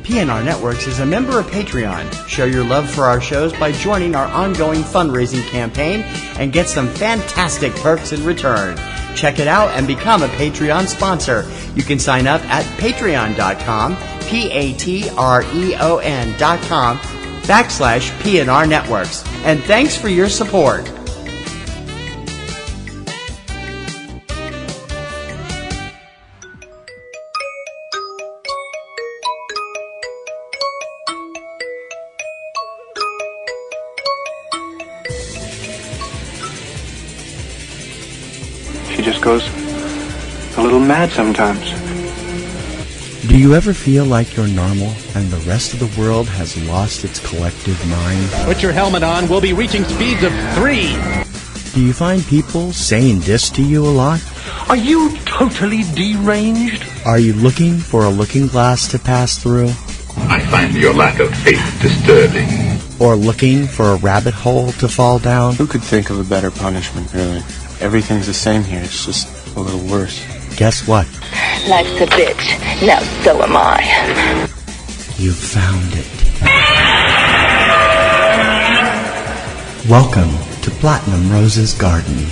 PNR Networks is a member of Patreon. Show your love for our shows by joining our ongoing fundraising campaign and get some fantastic perks in return. Check it out and become a Patreon sponsor. You can sign up at patreon.com, patreon.com/PNR Networks. And thanks for your support. She just goes a little mad sometimes. Do you ever feel like you're normal and the rest of the world has lost its collective mind? Put your helmet on. We'll be reaching speeds of 3. Do you find people saying this to you a lot? Are you totally deranged? Are you looking for a looking glass to pass through? I find your lack of faith disturbing. Or looking for a rabbit hole to fall down? Who could think of a better punishment, really? Everything's the same here. It's just a little worse. Guess what? Life's a bitch. Now so am I. You found it. Welcome to Platinum Rose's Garden.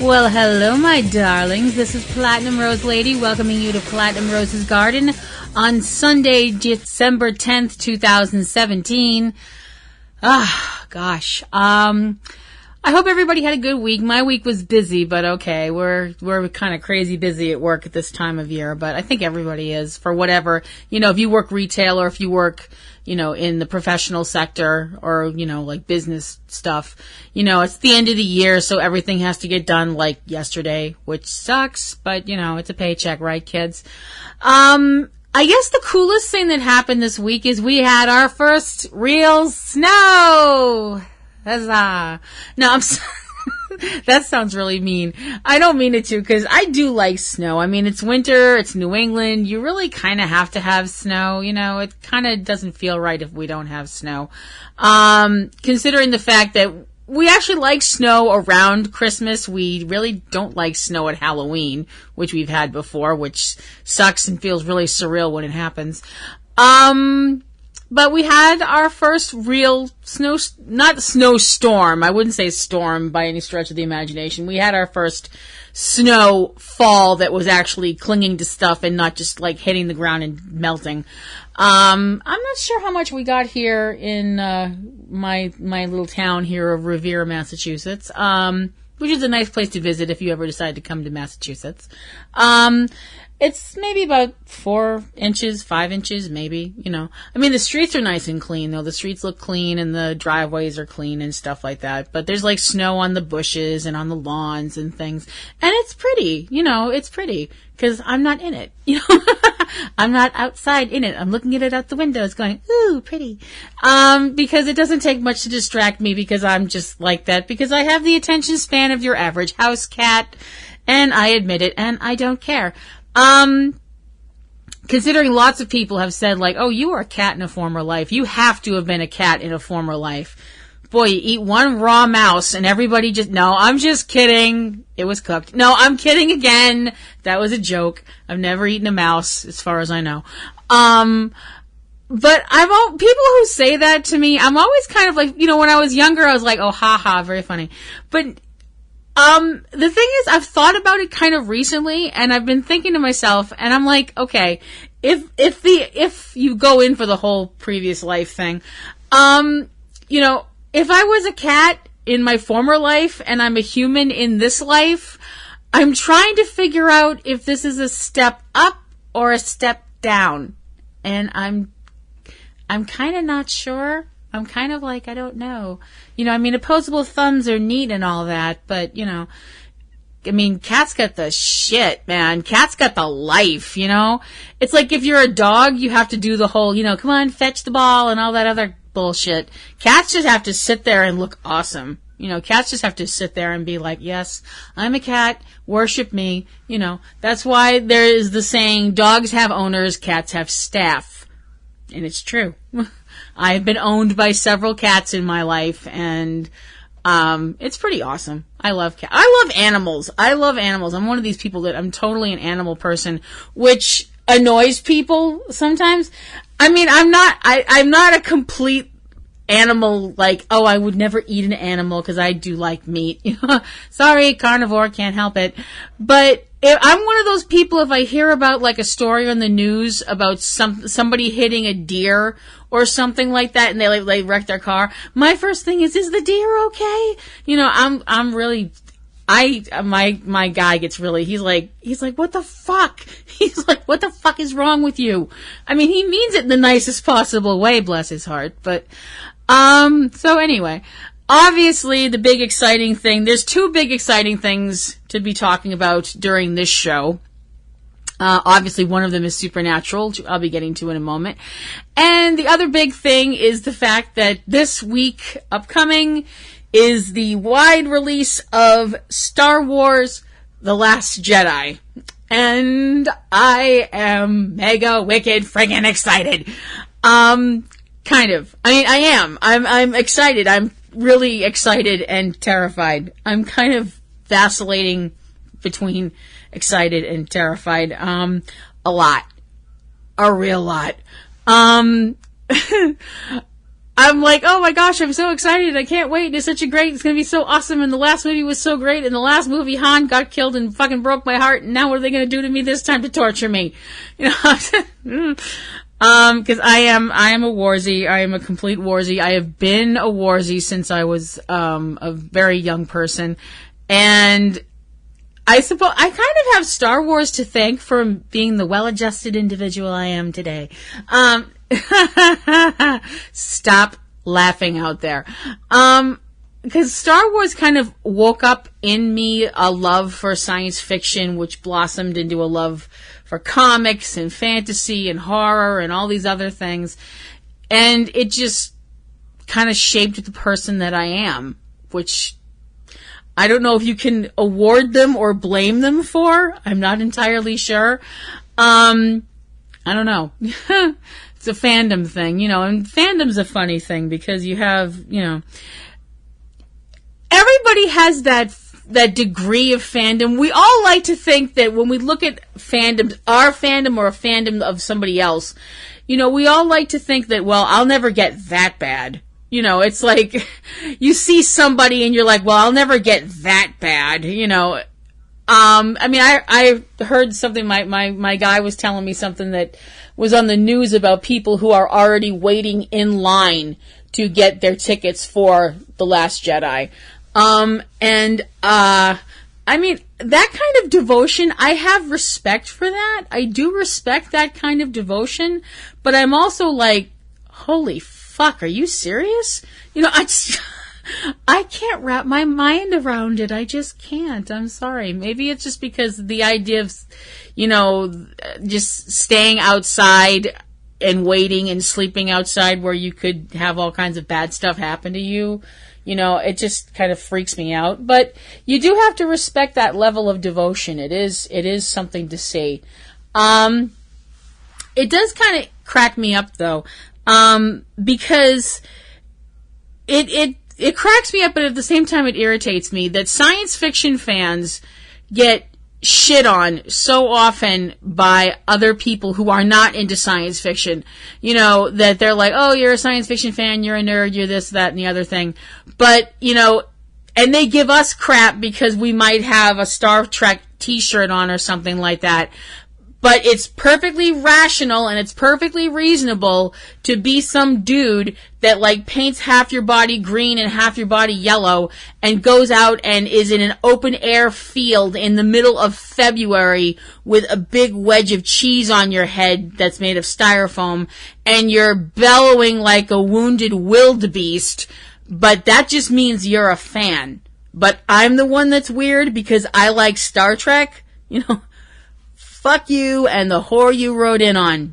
Well, hello, my darlings. This is Platinum Rose Lady welcoming you to Platinum Rose's Garden on Sunday, December 10th, 2017. Gosh. I hope everybody had a good week. My week was busy, but okay. We're kind of crazy busy at work at this time of year, but I think everybody is for whatever, if you work retail or if you work, in the professional sector or, like business stuff, it's the end of the year, so everything has to get done like yesterday, which sucks, but it's a paycheck, right, kids? I guess the coolest thing that happened this week is we had our first real snow. Huzzah. No, I'm sorry. That sounds really mean. I don't mean it to, because I do like snow. I mean, it's winter, it's New England. You really kind of have to have snow. It kind of doesn't feel right if we don't have snow. Considering the fact that we actually like snow around Christmas. We really don't like snow at Halloween, which we've had before, which sucks and feels really surreal when it happens. But we had our first real not snowstorm. I wouldn't say storm by any stretch of the imagination. We had our first snow fall that was actually clinging to stuff and not just like hitting the ground and melting. I'm not sure how much we got here in, my little town here of Revere, Massachusetts. Which is a nice place to visit if you ever decide to come to Massachusetts. It's maybe about 4 inches, 5 inches, maybe, I mean, the streets are nice and clean, though. The streets look clean and the driveways are clean and stuff like that. But there's like snow on the bushes and on the lawns and things. And it's pretty, it's pretty. Cause I'm not in it, I'm not outside in it. I'm looking at it out the windows going, ooh, pretty. Because it doesn't take much to distract me because I'm just like that. Because I have the attention span of your average house cat. And I admit it and I don't care. Considering lots of people have said like, oh, you were a cat in a former life. You have to have been a cat in a former life. Boy, you eat one raw mouse and everybody no, I'm just kidding. It was cooked. No, I'm kidding again. That was a joke. I've never eaten a mouse as far as I know. But people who say that to me, I'm always kind of like, when I was younger, I was like, oh, haha, very funny. But the thing is, I've thought about it kind of recently, and I've been thinking to myself, and I'm like, okay, if you go in for the whole previous life thing, if I was a cat in my former life and I'm a human in this life, I'm trying to figure out if this is a step up or a step down, and I'm kind of not sure. I'm kind of like, I don't know. Opposable thumbs are neat and all that, but, cats got the shit, man. Cats got the life, It's like if you're a dog, you have to do the whole, come on, fetch the ball and all that other bullshit. Cats just have to sit there and look awesome. Cats just have to sit there and be like, yes, I'm a cat, worship me. That's why there is the saying, dogs have owners, cats have staff. And it's true. I've been owned by several cats in my life, and it's pretty awesome. I love cats. I love animals. I'm one of these people that I'm totally an animal person, which annoys people sometimes. I mean, I'm not a complete animal, like, oh, I would never eat an animal because I do like meat. Sorry, carnivore, can't help it. But I'm one of those people, if I hear about like a story on the news about somebody hitting a deer or something like that, and they wreck their car, my first thing is the deer okay? I'm really, my guy gets really, he's like, what the fuck? He's like, what the fuck is wrong with you? I mean, he means it in the nicest possible way, bless his heart. But, so anyway, obviously the big exciting thing, there's two big exciting things to be talking about during this show. Obviously one of them is Supernatural, which I'll be getting to in a moment. And the other big thing is the fact that this week upcoming is the wide release of Star Wars The Last Jedi. And I am mega wicked friggin' excited. Kind of. I mean, I am. I'm excited. I'm really excited and terrified. I'm kind of vacillating between excited and terrified. A lot. A real lot. I'm like, oh my gosh, I'm so excited. I can't wait. It's going to be so awesome. And the last movie was so great. And the last movie, Han got killed and fucking broke my heart. And now what are they going to do to me this time to torture me? Cause I am a warzy. I am a complete warzy. I have been a warzy since I was, a very young person. And I suppose I kind of have Star Wars to thank for being the well-adjusted individual I am today. Stop laughing out there. Because Star Wars kind of woke up in me a love for science fiction, which blossomed into a love for comics and fantasy and horror and all these other things. And it just kind of shaped the person that I am, which I don't know if you can award them or blame them for. I'm not entirely sure. I don't know. It's a fandom thing, and fandom's a funny thing because you have, everybody has that degree of fandom. We all like to think that when we look at fandoms, our fandom or a fandom of somebody else, we all like to think that, well, I'll never get that bad. It's like you see somebody and you're like, well, I'll never get that bad, I mean, I heard something, my guy was telling me something that was on the news about people who are already waiting in line to get their tickets for The Last Jedi. I mean, that kind of devotion, I have respect for that. I do respect that kind of devotion, but I'm also like, holy fuck, are you serious? I can't wrap my mind around it. I just can't. I'm sorry. Maybe it's just because the idea of, just staying outside and waiting and sleeping outside where you could have all kinds of bad stuff happen to you. It just kind of freaks me out. But you do have to respect that level of devotion. It is something to see. It does kind of crack me up though, because it cracks me up, but at the same time it irritates me that science fiction fans get shit on so often by other people who are not into science fiction. That they're like, oh, you're a science fiction fan, you're a nerd, you're this, that, and the other thing. But, and they give us crap because we might have a Star Trek t-shirt on or something like that. But it's perfectly rational and it's perfectly reasonable to be some dude that like paints half your body green and half your body yellow and goes out and is in an open air field in the middle of February with a big wedge of cheese on your head that's made of styrofoam and you're bellowing like a wounded wildebeest, but that just means you're a fan. But I'm the one that's weird because I like Star Trek, fuck you and the whore you rode in on,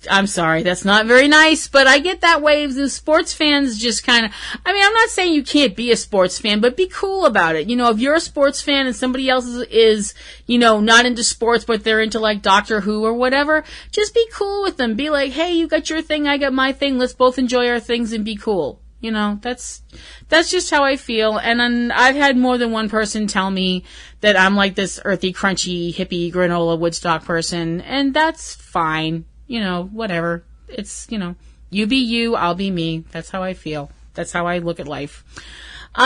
I'm sorry, that's not very nice, but I get that way. The sports fans just kind of, I'm not saying you can't be a sports fan, but be cool about it. If you're a sports fan and somebody else is, not into sports, but they're into like Doctor Who or whatever, just be cool with them. Be like, hey, you got your thing, I got my thing, let's both enjoy our things and be cool. You know, that's just how I feel. And I've had more than one person tell me that I'm like this earthy, crunchy, hippie, granola, Woodstock person. And that's fine. You know, whatever. It's, you know, you be you, I'll be me. That's how I feel. That's how I look at life.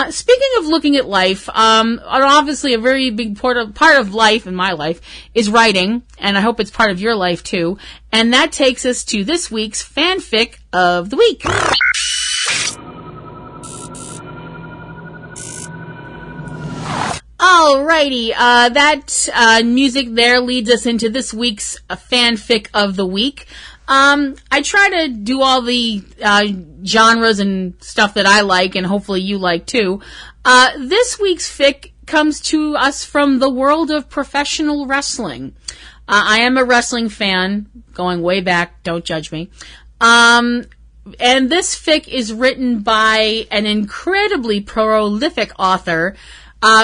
Speaking of looking at life, obviously a very big part of life, in my life, is writing, and I hope it's part of your life too. And that takes us to this week's fanfic of the week. Alrighty, that music there leads us into this week's fanfic of the week. I try to do all the genres and stuff that I like, and hopefully you like too. This week's fic comes to us from the world of professional wrestling. I am a wrestling fan, going way back, don't judge me. And this fic is written by an incredibly prolific author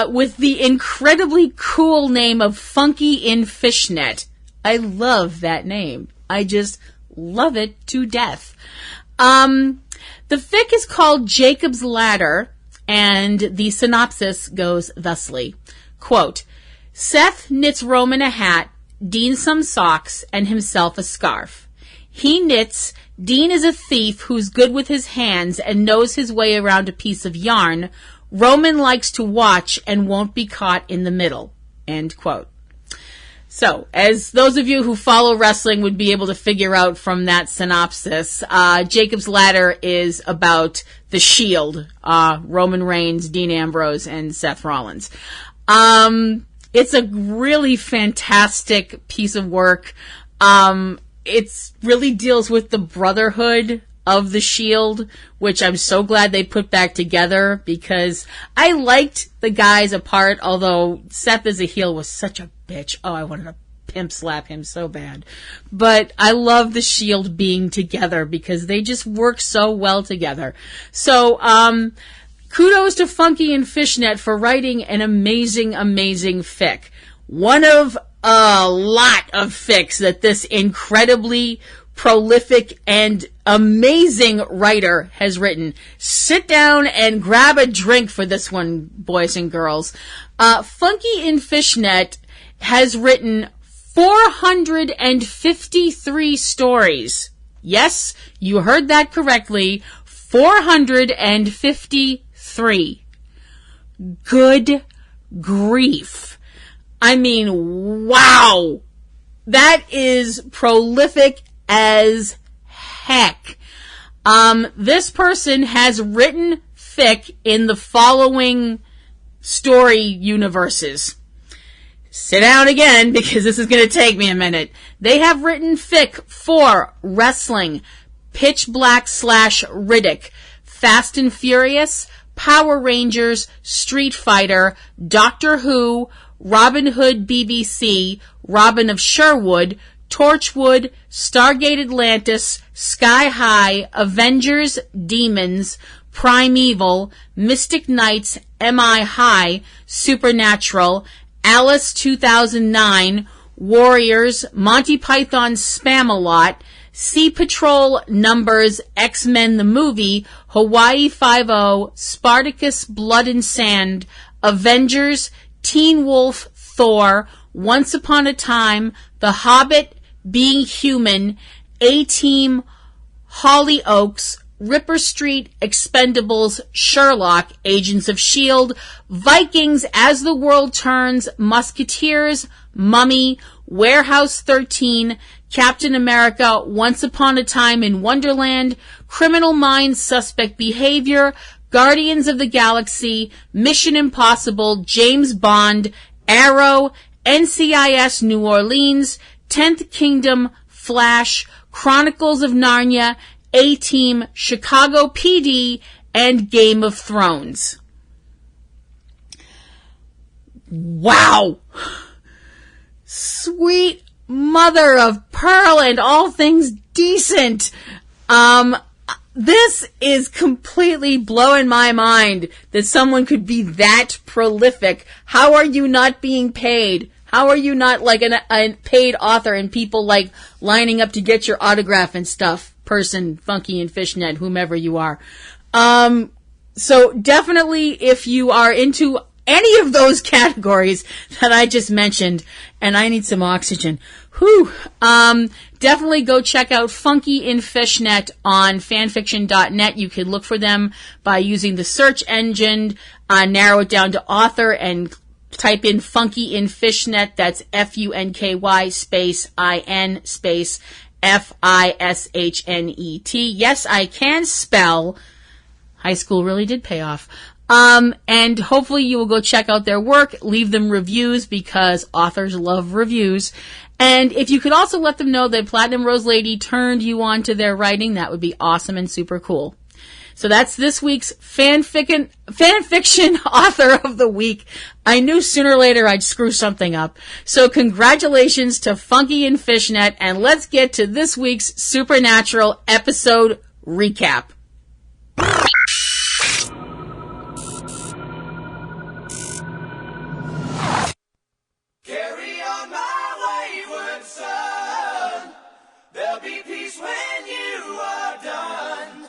with the incredibly cool name of Funky in Fishnet. I love that name. I just love it to death. The fic is called Jacob's Ladder, and the synopsis goes thusly. Quote, Seth knits Roman a hat, Dean some socks, and himself a scarf. He knits, Dean is a thief who's good with his hands and knows his way around a piece of yarn. Roman likes to watch and won't be caught in the middle. End quote. So, as those of you who follow wrestling would be able to figure out from that synopsis, Jacob's Ladder is about the Shield, Roman Reigns, Dean Ambrose, and Seth Rollins. It's a really fantastic piece of work. It really deals with the brotherhood of the Shield, which I'm so glad they put back together, because I liked the guys apart, although Seth as a heel was such a bitch. Oh, I wanted to pimp slap him so bad. But I love the Shield being together because they just work so well together. So, kudos to Funky and Fishnet for writing an amazing, amazing fic. One of a lot of fics that this incredibly prolific and amazing writer has written. Sit down and grab a drink for this one, boys and girls. Funky in Fishnet has written 453 stories. Yes, you heard that correctly. 453. Good grief. I mean, wow. That is prolific as heck. This person has written fic in the following story universes. Sit down again, because this is going to take me a minute. They have written fic for wrestling, Pitch Black / Riddick, Fast and Furious, Power Rangers, Street Fighter, Doctor Who, Robin Hood BBC, Robin of Sherwood, Torchwood, Stargate Atlantis, Sky High, Avengers, Demons, Primeval, Mystic Knights, MI High, Supernatural, Alice 2009, Warriors, Monty Python Spamalot, Sea Patrol Numbers, X-Men the Movie, Hawaii Five-0, Spartacus Blood and Sand, Avengers, Teen Wolf, Thor, Once Upon a Time, The Hobbit, Being Human, A-Team, Hollyoaks, Ripper Street, Expendables, Sherlock, Agents of S.H.I.E.L.D., Vikings, As the World Turns, Musketeers, Mummy, Warehouse 13, Captain America, Once Upon a Time in Wonderland, Criminal Minds, Suspect Behavior, Guardians of the Galaxy, Mission Impossible, James Bond, Arrow, NCIS New Orleans, 10th Kingdom, Flash, Chronicles of Narnia, A-Team, Chicago PD, and Game of Thrones. Wow! Sweet mother of pearl and all things decent. This is completely blowing my mind that someone could be that prolific. How are you not being paid? How are you not like a paid author and people like lining up to get your autograph and stuff? Person, Funky and Fishnet, whomever you are. So definitely, if you are into any of those categories that I just mentioned, and I need some oxygen, definitely go check out Funky in Fishnet on fanfiction.net. You can look for them by using the search engine, narrow it down to author, and type in Funky in Fishnet. That's FUNKY space IN space FISHNET. Yes, I can spell. High school really did pay off. And hopefully you will go check out their work, leave them reviews because authors love reviews. And if you could also let them know that Platinum Rose Lady turned you on to their writing, that would be awesome and super cool. So that's this week's fanfiction author of the week. I knew sooner or later I'd screw something up. So congratulations to Funky and Fishnet, and let's get to this week's Supernatural episode recap. Carry on my wayward son. There'll be peace when you are done.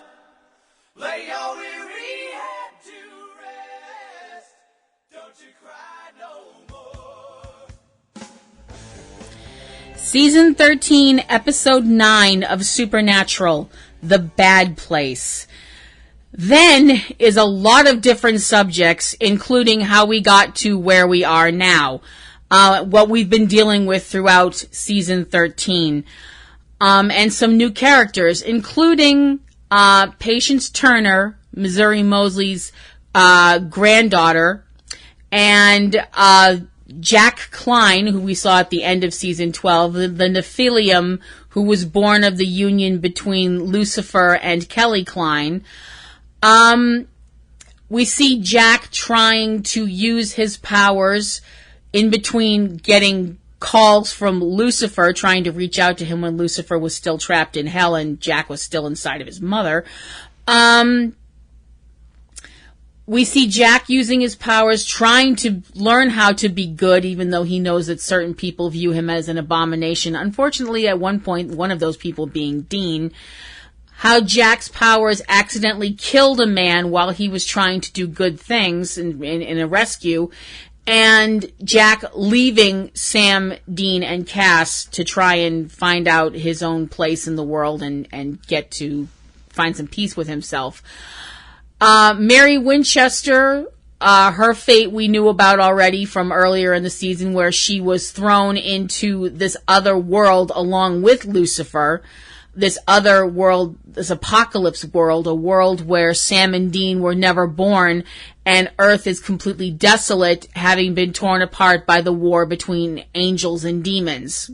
Lay your weary head to rest. Don't you cry no more. Season 13, Episode 9 of Supernatural, The Bad Place. Then is a lot of different subjects, including how we got to where we are now. What we've been dealing with throughout Season 13. And some new characters, including Patience Turner, Missouri Mosley's granddaughter, and Jack Klein, who we saw at the end of Season 12, the Nephilium, who was born of the union between Lucifer and Kelly Klein. We see Jack trying to use his powers in between getting calls from Lucifer, trying to reach out to him when Lucifer was still trapped in hell and Jack was still inside of his mother. We see Jack using his powers, trying to learn how to be good, even though he knows that certain people view him as an abomination. Unfortunately, at one point, one of those people being Dean. How Jack's powers accidentally killed a man while he was trying to do good things in a rescue. And Jack leaving Sam, Dean, and Cass to try and find out his own place in the world and get to find some peace with himself. Mary Winchester, her fate we knew about already from earlier in the season, where she was thrown into this other world along with Lucifer. This other world, this apocalypse world, a world where Sam and Dean were never born, and Earth is completely desolate, having been torn apart by the war between angels and demons.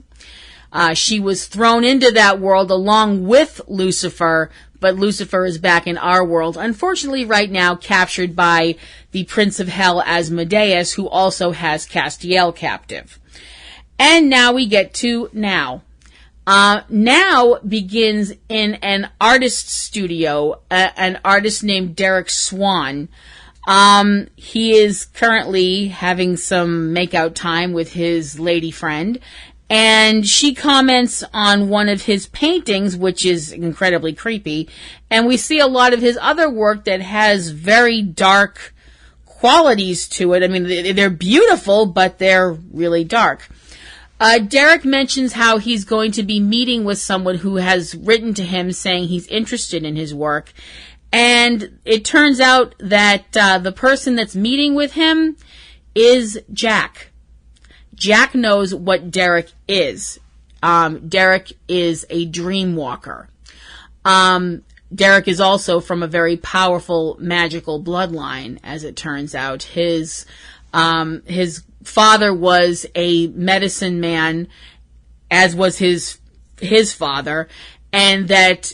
She was thrown into that world along with Lucifer, but Lucifer is back in our world, unfortunately right now captured by the Prince of Hell Asmodeus, who also has Castiel captive. And now we get to now. Now begins in an artist studio, an artist named Derek Swan. He is currently having some makeout time with his lady friend, and she comments on one of his paintings, which is incredibly creepy, and we see a lot of his other work that has very dark qualities to it. I mean, they're beautiful, but they're really dark. Derek mentions how he's going to be meeting with someone who has written to him saying he's interested in his work. And it turns out that the person that's meeting with him is Jack. Jack knows what Derek is. Derek is a dream walker. Derek is also from a very powerful magical bloodline, as it turns out. His father was a medicine man, as was his father, and that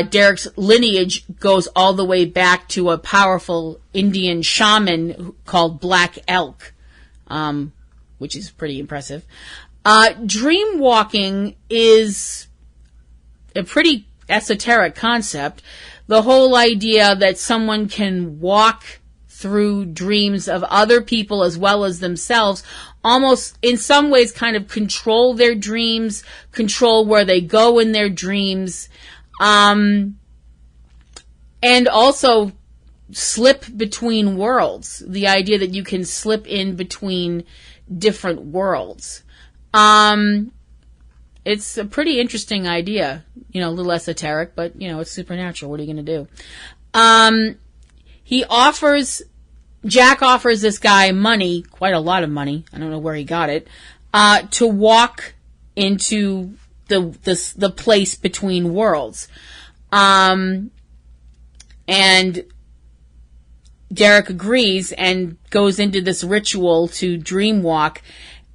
Derek's lineage goes all the way back to a powerful Indian shaman called Black Elk, which is pretty impressive. Dream walking is a pretty esoteric concept. The whole idea that someone can walk through dreams of other people as well as themselves, almost in some ways kind of control their dreams, control where they go in their dreams, and also slip between worlds. The idea that you can slip in between different worlds. It's a pretty interesting idea. A little esoteric, but, it's supernatural. What are you going to do? Jack offers this guy money, quite a lot of money. I don't know where he got it, to walk into the place between worlds. And Derek agrees and goes into this ritual to dreamwalk.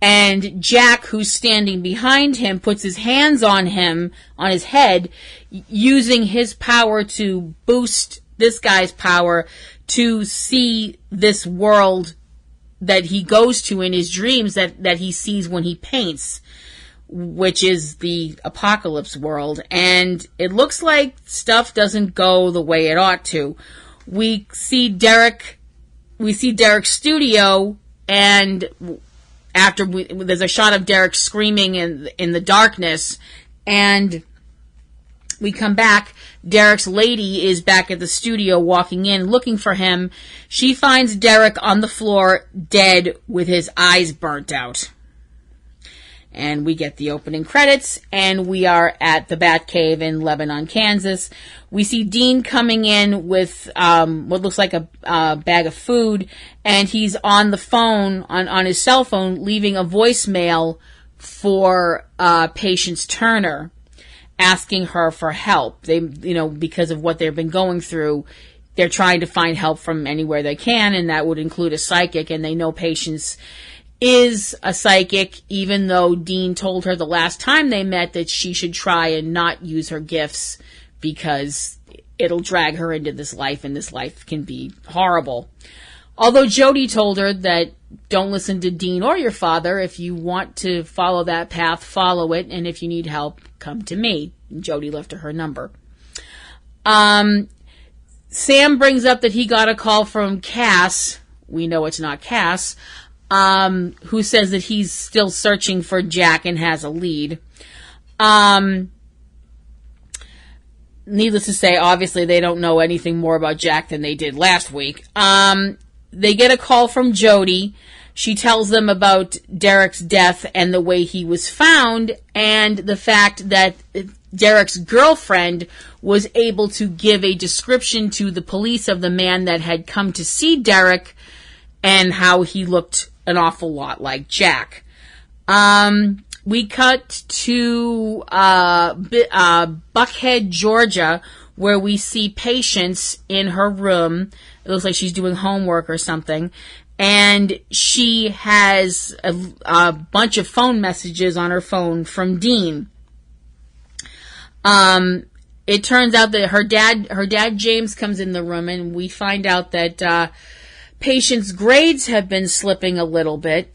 And Jack, who's standing behind him, puts his hands on his head, using his power to boost this guy's power to see this world that he goes to in his dreams that he sees when he paints, which is the apocalypse world. And it looks like stuff doesn't go the way it ought to. We see Derek's studio, and there's a shot of Derek screaming in the darkness, and we come back. Derek's lady is back at the studio walking in, looking for him. She finds Derek on the floor, dead, with his eyes burnt out. And we get the opening credits, and we are at the Batcave in Lebanon, Kansas. We see Dean coming in with what looks like a bag of food, and he's on the phone, on his cell phone, leaving a voicemail for Patience Turner, asking her for help. They, because of what they've been going through, they're trying to find help from anywhere they can, and that would include a psychic, and they know Patience is a psychic, even though Dean told her the last time they met that she should try and not use her gifts because it'll drag her into this life, and this life can be horrible. Although Jody told her that don't listen to Dean or your father. If you want to follow that path, follow it, and if you need help, come to me. And Jody left her her number. Sam brings up that he got a call from Cass. We know it's not Cass. Who says that he's still searching for Jack and has a lead. Needless to say, obviously they don't know anything more about Jack than they did last week. They get a call from Jody. She tells them about Derek's death and the way he was found, and the fact that Derek's girlfriend was able to give a description to the police of the man that had come to see Derek and how he looked an awful lot like Jack. We cut to Buckhead, Georgia, where we see Patience in her room. It looks like she's doing homework or something. And she has a bunch of phone messages on her phone from Dean. It turns out that her dad James comes in the room, and we find out that Patient's grades have been slipping a little bit.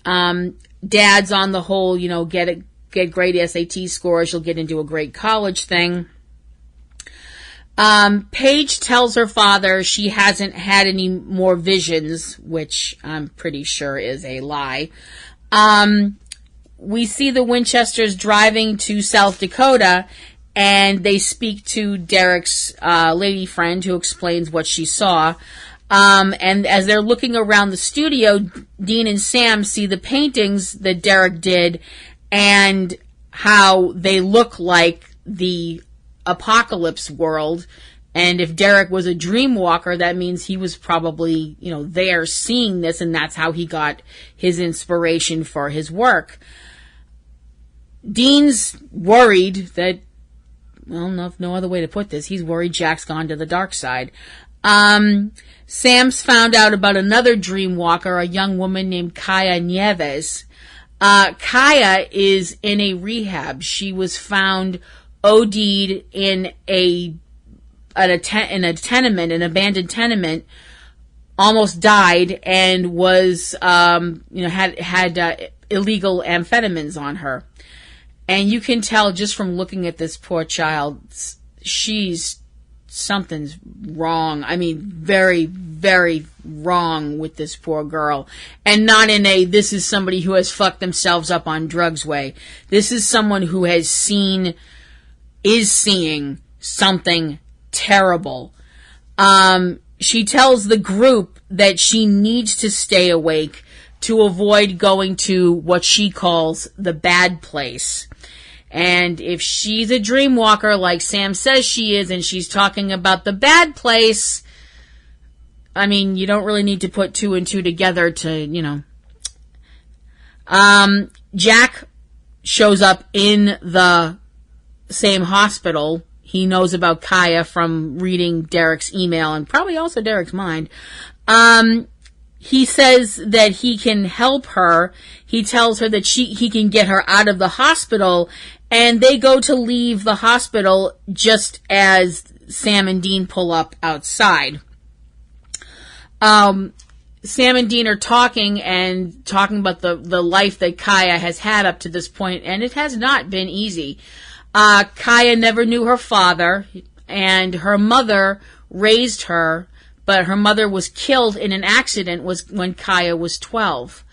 Dad's on the whole, get great SAT scores, you'll get into a great college thing. Paige tells her father she hasn't had any more visions, which I'm pretty sure is a lie. We see the Winchesters driving to South Dakota, and they speak to Derek's lady friend, who explains what she saw. And as they're looking around the studio, Dean and Sam see the paintings that Derek did and how they look like the apocalypse world. And if Derek was a dream walker, that means he was probably, there seeing this, and that's how he got his inspiration for his work. Dean's worried that, no other way to put this, he's worried Jack's gone to the dark side. Sam's found out about another dream walker, a young woman named Kaya Nieves. Kaya is in a rehab. She was found OD'd in an abandoned tenement, almost died, and was, had illegal amphetamines on her. And you can tell just from looking at this poor child, something's wrong. I mean, very, very wrong with this poor girl. And not in a, this is somebody who has fucked themselves up on drugs way. This is someone who is seeing something terrible. she tells the group that she needs to stay awake to avoid going to what she calls the bad place. And if she's a dream walker like Sam says she is, and she's talking about the bad place, I mean, you don't really need to put two and two together to, Jack shows up in the same hospital. He knows about Kaya from reading Derek's email and probably also Derek's mind. He says that he can help her. He tells her that he can get her out of the hospital, and they go to leave the hospital just as Sam and Dean pull up outside. Sam and Dean are talking about the life that Kaya has had up to this point, and it has not been easy. Kaya never knew her father, and her mother raised her, but her mother was killed in an accident when Kaya was 12.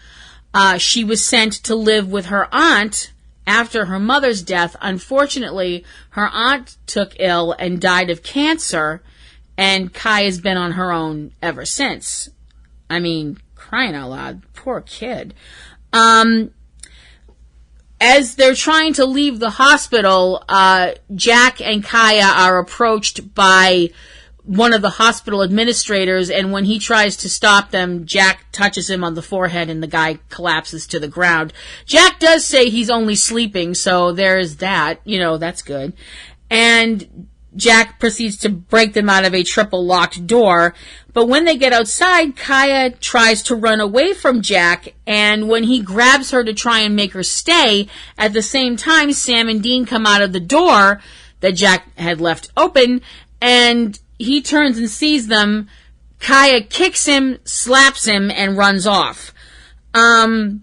She was sent to live with her aunt after her mother's death. Unfortunately, her aunt took ill and died of cancer, and Kaya's been on her own ever since. I mean, crying out loud, poor kid. As they're trying to leave the hospital, Jack and Kaya are approached by one of the hospital administrators, and when he tries to stop them, Jack touches him on the forehead and the guy collapses to the ground. Jack does say he's only sleeping, so there's that. That's good. And Jack proceeds to break them out of a triple locked door. But when they get outside, Kaya tries to run away from Jack, and when he grabs her to try and make her stay, at the same time, Sam and Dean come out of the door that Jack had left open, and he turns and sees them. Kaya kicks him, slaps him, and runs off. Sam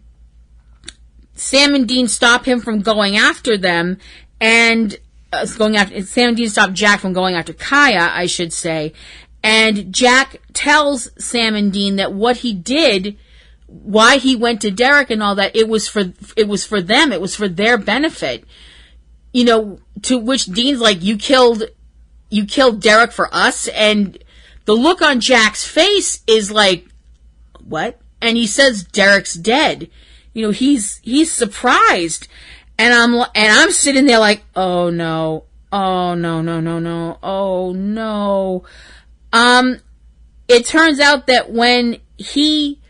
and Dean stop him from going after them, and Sam and Dean stop Jack from going after Kaya, I should say. And Jack tells Sam and Dean that what he did, why he went to Derek and all that, it was for them. It was for their benefit. To which Dean's like, you killed Derek for us? And the look on Jack's face is like, what? And he says Derek's dead. He's surprised. And I'm sitting there like, oh no. Oh no, no, no, no. Oh no. It turns out that when he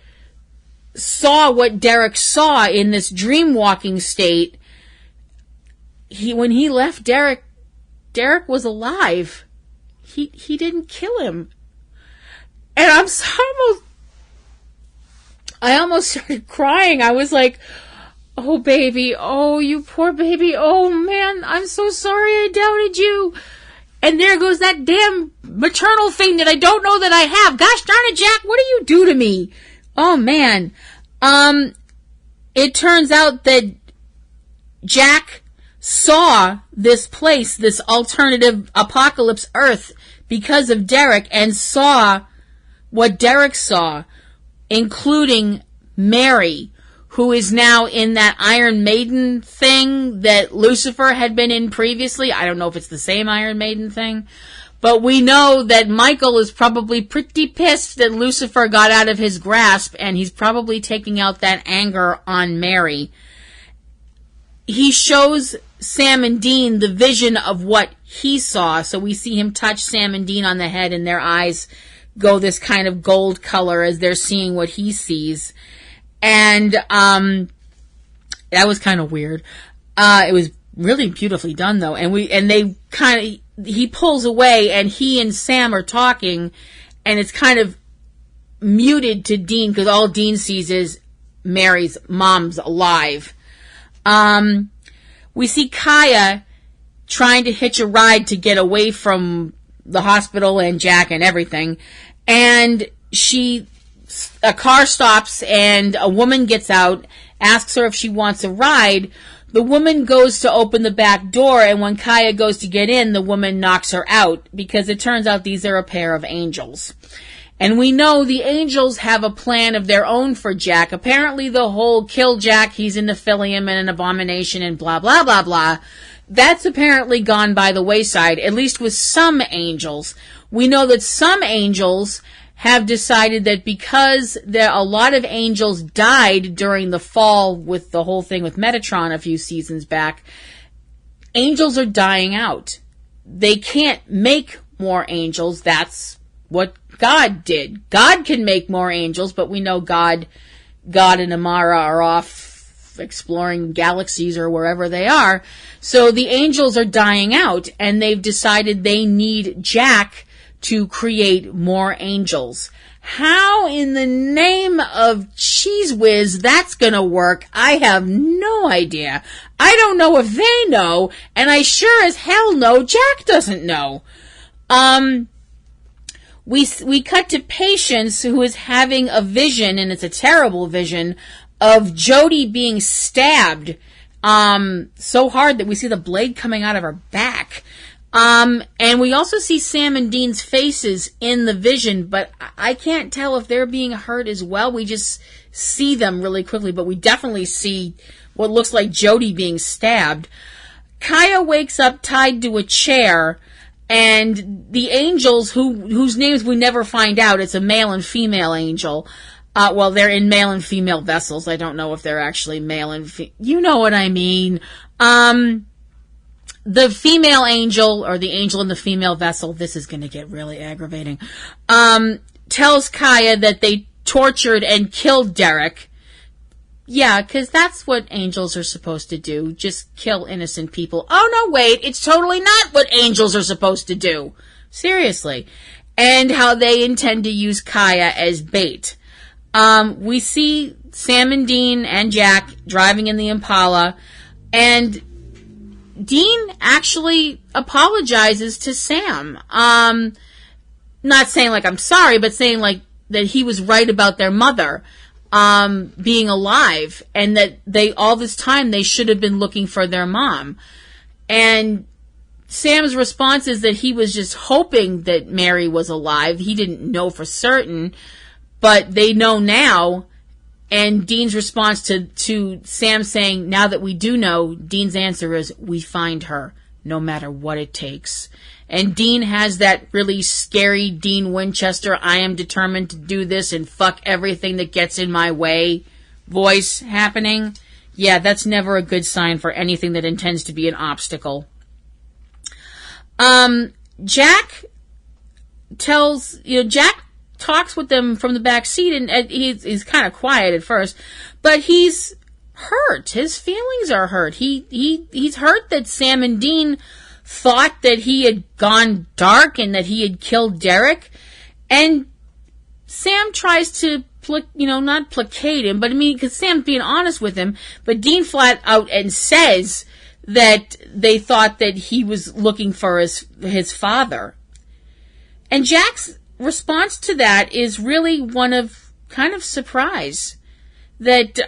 saw what Derek saw in this dream walking state, when he left Derek was alive. He didn't kill him. And I almost started crying. I was like, oh baby, oh you poor baby, oh man, I'm so sorry I doubted you. And there goes that damn maternal thing that I don't know that I have. Gosh darn it, Jack, what do you do to me? Oh man. It turns out that Jack saw this place, this alternative apocalypse Earth, because of Derek, and saw what Derek saw, including Mary, who is now in that Iron Maiden thing that Lucifer had been in previously. I don't know if it's the same Iron Maiden thing, but we know that Michael is probably pretty pissed that Lucifer got out of his grasp, and he's probably taking out that anger on Mary. He shows Sam and Dean the vision of what he saw, so we see him touch Sam and Dean on the head, and their eyes go this kind of gold color as they're seeing what he sees. And that was kind of weird. It was really beautifully done though. He pulls away, and he and Sam are talking, and it's kind of muted to Dean because all Dean sees is Mary's mom's alive. We see Kaya trying to hitch a ride to get away from the hospital and Jack and everything, and a car stops and a woman gets out, asks her if she wants a ride. The woman goes to open the back door, and when Kaya goes to get in, the woman knocks her out, because it turns out these are a pair of angels. And we know the angels have a plan of their own for Jack. Apparently the whole kill Jack, he's in Nephilim and an abomination and blah, blah, blah, blah. That's apparently gone by the wayside, at least with some angels. We know that some angels have decided that because a lot of angels died during the fall with the whole thing with Metatron a few seasons back, angels are dying out. They can't make more angels. That's what God did. God can make more angels, but we know God and Amara are off exploring galaxies or wherever they are. So the angels are dying out, and they've decided they need Jack to create more angels. How in the name of Cheese Whiz that's gonna work, I have no idea. I don't know if they know, and I sure as hell know Jack doesn't know. We cut to Patience, who is having a vision, and it's a terrible vision, of Jody being stabbed so hard that we see the blade coming out of her back. And we also see Sam and Dean's faces in the vision, but I can't tell if they're being hurt as well. We just see them really quickly, but we definitely see what looks like Jody being stabbed. Kaya wakes up tied to a chair, and the angels, whose names we never find out, it's a male and female angel. Well, they're in male and female vessels. I don't know if they're actually male and you know what I mean. The female angel, or the angel in the female vessel, this is going to get really aggravating, tells Kaya that they tortured and killed Derek. Yeah, because that's what angels are supposed to do. Just kill innocent people. Oh, no, wait. It's totally not what angels are supposed to do. Seriously. And how they intend to use Kaya as bait. We see Sam and Dean and Jack driving in the Impala, and Dean actually apologizes to Sam. Not saying like I'm sorry, but saying like that he was right about their mother being alive, and that all this time they should have been looking for their mom. And Sam's response is that he was just hoping that Mary was alive. He didn't know for certain, but they know now. And Dean's response to Sam saying, now that we do know, Dean's answer is, we find her, no matter what it takes. And Dean has that really scary Dean Winchester, I am determined to do this and fuck everything that gets in my way voice happening. Yeah, that's never a good sign for anything that intends to be an obstacle. Jack talks with them from the back seat, and he's kind of quiet at first, but he's hurt. His feelings are hurt. He's hurt that Sam and Dean thought that he had gone dark and that he had killed Derek. And Sam tries to, not placate him, but I mean, because Sam's being honest with him, but Dean flat out and says that they thought that he was looking for his father. And Jack's response to that is really one of kind of surprise, that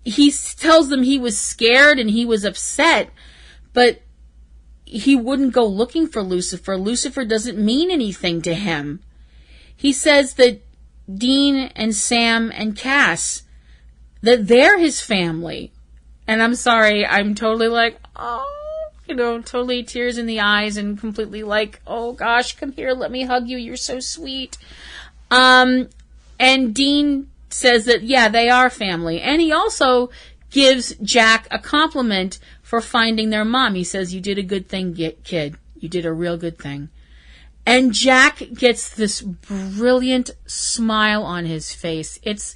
he tells them he was scared and he was upset, but he wouldn't go looking for Lucifer. Lucifer doesn't mean anything to him. He says that Dean and Sam and Cass, that they're his family. And I'm sorry, I'm totally like, totally tears in the eyes and completely like, oh gosh, come here, let me hug you, you're so sweet. And Dean says that, yeah, they are family. And he also gives Jack a compliment for finding their mom. He says, you did a good thing, kid. You did a real good thing. And Jack gets this brilliant smile on his face. It's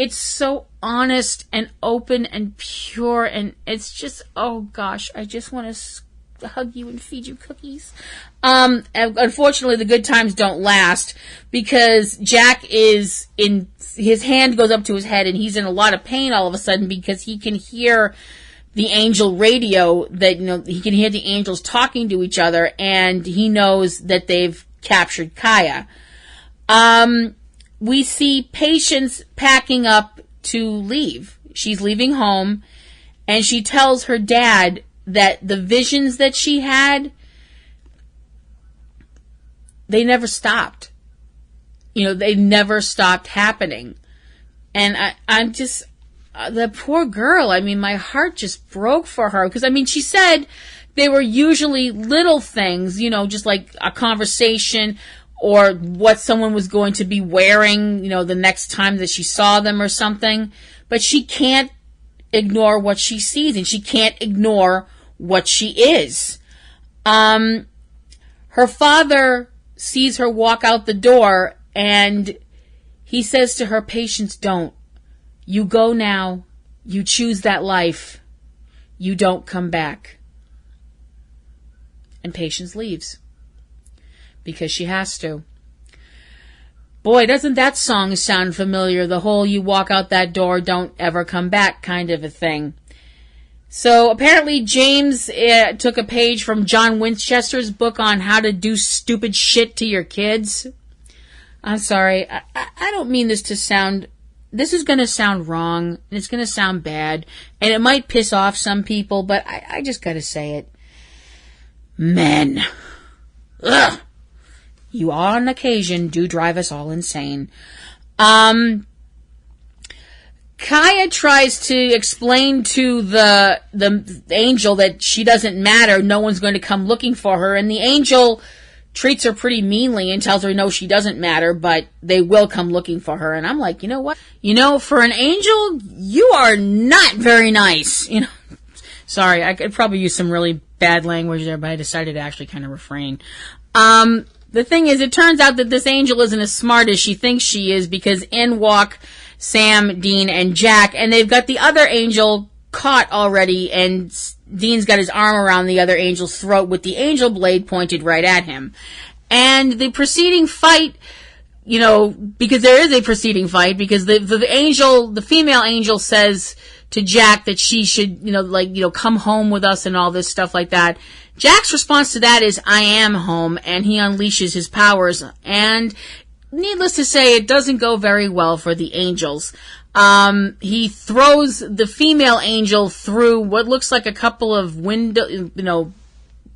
so honest and open and pure, and it's just, oh gosh, I just want to hug you and feed you cookies. And unfortunately, the good times don't last, because Jack his hand goes up to his head, and he's in a lot of pain all of a sudden, because he can hear the angel radio, that, he can hear the angels talking to each other, and he knows that they've captured Kaya. We see Patience packing up to leave. She's leaving home, and she tells her dad that the visions that she had, they never stopped. they never stopped happening. And I'm just, the poor girl, I mean, my heart just broke for her. Because, I mean, she said they were usually little things, just like a conversation or what someone was going to be wearing, the next time that she saw them or something. But she can't ignore what she sees, and she can't ignore what she is. Her father sees her walk out the door, and he says to her, "Patience, don't. You go now. You choose that life. You don't come back." And Patience leaves. Because she has to. Boy, doesn't that song sound familiar? The whole "you walk out that door, don't ever come back" kind of a thing. So apparently James took a page from John Winchester's book on how to do stupid shit to your kids. I'm sorry. I don't mean this to sound... This is going to sound wrong, and it's going to sound bad, and it might piss off some people, but I just got to say it. Men. Ugh. You on occasion do drive us all insane. Kaya tries to explain to the angel that she doesn't matter, no one's going to come looking for her, and the angel treats her pretty meanly and tells her no, she doesn't matter, but they will come looking for her. And I'm like, you know what? For an angel, you are not very nice. Sorry, I could probably use some really bad language there, but I decided to actually kind of refrain. The thing is, it turns out that this angel isn't as smart as she thinks she is, because in walk Sam, Dean, and Jack, and they've got the other angel caught already, and Dean's got his arm around the other angel's throat with the angel blade pointed right at him. And the preceding fight, because there is a preceding fight, because the female angel says to Jack that she should, come home with us and all this stuff like that. Jack's response to that is, "I am home," and he unleashes his powers. And needless to say, it doesn't go very well for the angels. He throws the female angel through what looks like a couple of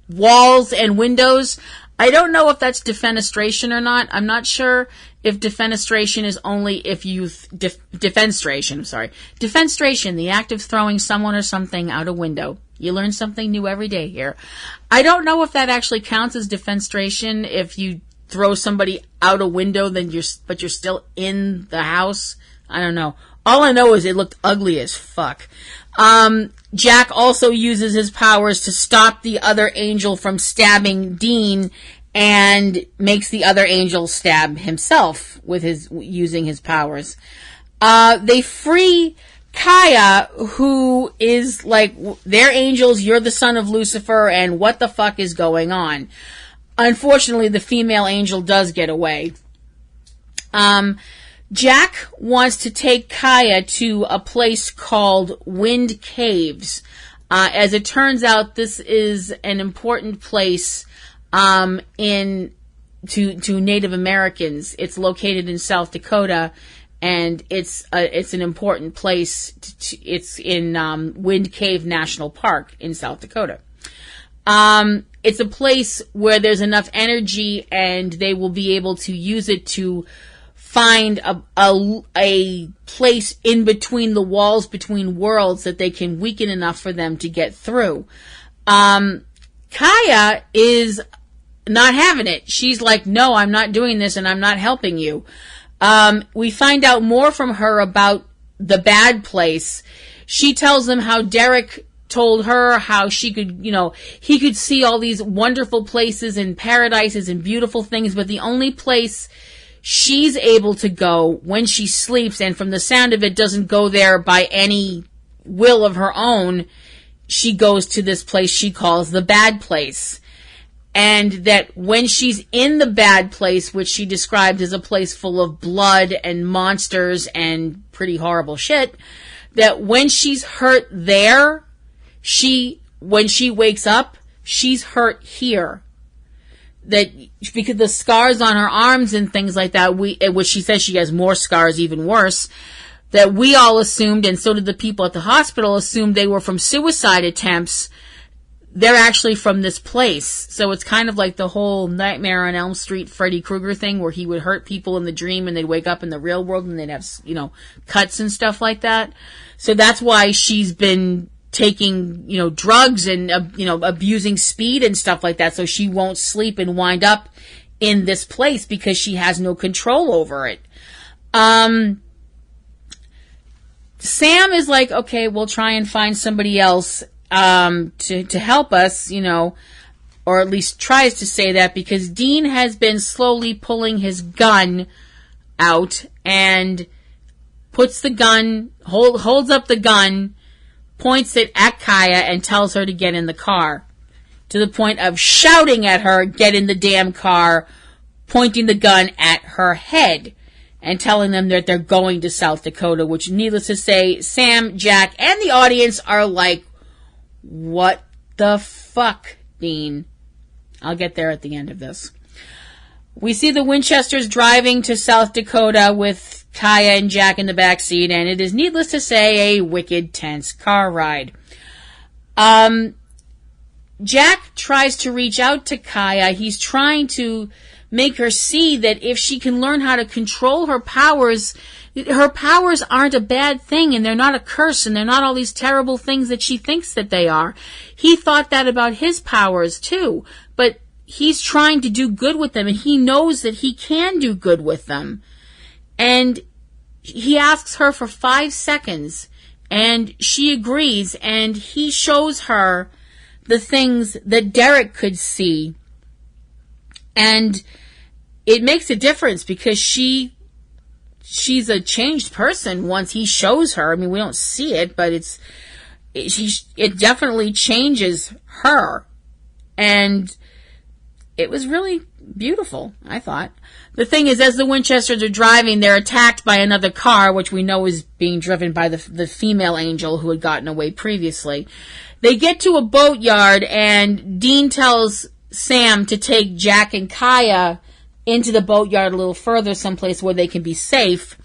walls and windows. I don't know if that's defenestration or not. I'm not sure if defenestration is only if you... defenestration, the act of throwing someone or something out a window. You learn something new every day here. I don't know if that actually counts as defenestration if you throw somebody out a window, but you're still in the house. I don't know. All I know is it looked ugly as fuck. Jack also uses his powers to stop the other angel from stabbing Dean, and makes the other angel stab himself with using his powers. They free Kaya, who is like, they're angels, you're the son of Lucifer, and what the fuck is going on? Unfortunately, the female angel does get away. Jack wants to take Kaya to a place called Wind Caves. As it turns out, this is an important place to Native Americans. It's located in South Dakota, and it's an important place. It's in Wind Cave National Park in South Dakota. It's a place where there's enough energy, and they will be able to use it to find a place in between the walls between worlds that they can weaken enough for them to get through. Kaya is not having it. She's like, no, I'm not doing this, and I'm not helping you. We find out more from her about the bad place. She tells them how Derek told her how she could, he could see all these wonderful places and paradises and beautiful things, but the only place she's able to go when she sleeps, and from the sound of it doesn't go there by any will of her own, she goes to this place she calls the bad place. And that when she's in the bad place, which she describes as a place full of blood and monsters and pretty horrible shit, that when she's hurt there, when she wakes up, she's hurt here. That because the scars on her arms and things like that, which she says she has more scars, even worse, that we all assumed, and so did the people at the hospital, assumed they were from suicide attempts. they're actually from this place. So it's kind of like the whole Nightmare on Elm Street Freddy Krueger thing, where he would hurt people in the dream and they'd wake up in the real world and they'd have, cuts and stuff like that. So that's why she's been taking, drugs and, abusing speed and stuff like that. So she won't sleep and wind up in this place because she has no control over it. Sam is like, okay, we'll try and find somebody else to help us, or at least tries to say that, because Dean has been slowly pulling his gun out and puts the gun, holds up the gun, points it at Kaya and tells her to get in the car, to the point of shouting at her, get in the damn car, pointing the gun at her head and telling them that they're going to South Dakota, which, needless to say, Sam, Jack, and the audience are like, what the fuck, Dean? I'll get there at the end of this. We see the Winchesters driving to South Dakota with Kaya and Jack in the back seat, and it is, needless to say, a wicked tense car ride. Jack tries to reach out to Kaya. He's trying to make her see that if she can learn how to control her powers aren't a bad thing, and they're not a curse, and they're not all these terrible things that she thinks that they are. He thought that about his powers too, but he's trying to do good with them, and he knows that he can do good with them. And he asks her for 5 seconds, and she agrees, and he shows her the things that Derek could see. And it makes a difference, because she's a changed person once he shows her. I mean, we don't see it, but it definitely changes her. And it was really beautiful, I thought. The thing is, as the Winchesters are driving, they're attacked by another car, which we know is being driven by the female angel who had gotten away previously. They get to a boatyard, and Dean tells Sam to take Jack and Kaya into the boatyard a little further, someplace where they can be safe,